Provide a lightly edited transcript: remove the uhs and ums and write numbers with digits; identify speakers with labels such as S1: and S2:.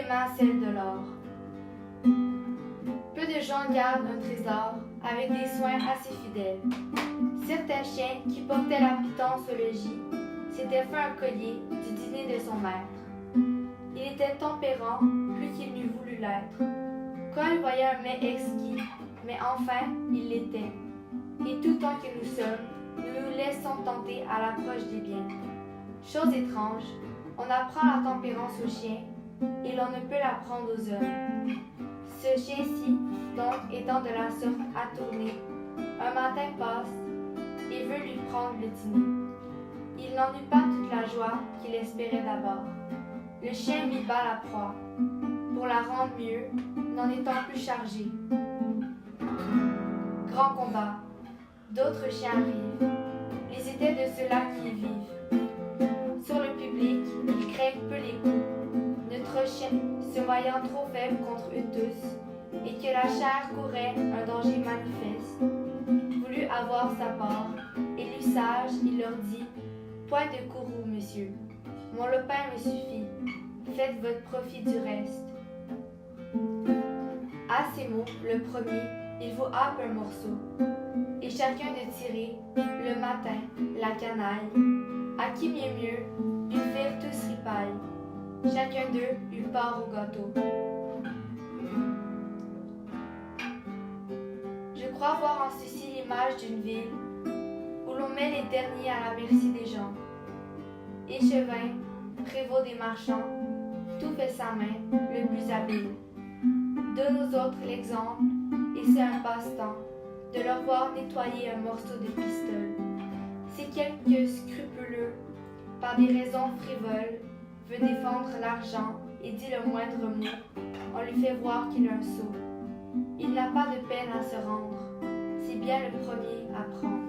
S1: les mains celles de l'or. Peu de gens gardent un trésor avec des soins assez fidèles. Certains chiens qui portaient la pitance au logis s'étaient fait un collier du dîner de son maître. Il était tempérant plus qu'il n'eût voulu l'être. Quand il voyait un mets exquis, mais enfin il l'était. Et tout temps que nous sommes, nous nous laissons tenter à l'approche des biens. Chose étrange, on apprend la tempérance aux chiens et l'on ne peut l'apprendre aux hommes. Ce chien-ci, donc, étant de la sorte attourné, un matin passe et veut lui prendre le dîner. Il n'en eut pas toute la joie qu'il espérait d'abord. Le chien mit bas la proie, pour la rendre mieux, n'en étant plus chargé. Grand combat. D'autres chiens arrivent. Les étaient de ceux-là qui y vivent. Sur le public, ils craignent peu les coups. Notre chien, se voyant trop faible contre eux tous, et que la chair courait un danger manifeste, voulut avoir sa part, et l'usage, il leur dit « Point de courroux, monsieur. Mon lopin me suffit. Faites votre profit du reste. » À ces mots, le premier, il vous happe un morceau, et chacun de tirer, le matin, la canaille, à qui mieux, ils firent tous ripaille. Chacun d'eux eut part au gâteau. Je crois voir en ceci l'image d'une ville où l'on met les derniers à la merci des gens. Échevin, prévôt des marchands, tout fait sa main, le plus habile. Donne aux autres l'exemple, et c'est un passe-temps, de leur voir nettoyer un morceau de pistole. Si quelque scrupuleux, par des raisons frivoles, veut défendre l'argent et dit le moindre mot, on lui fait voir qu'il est un sot. Il n'a pas de peine à se rendre, c'est bien le premier à prendre.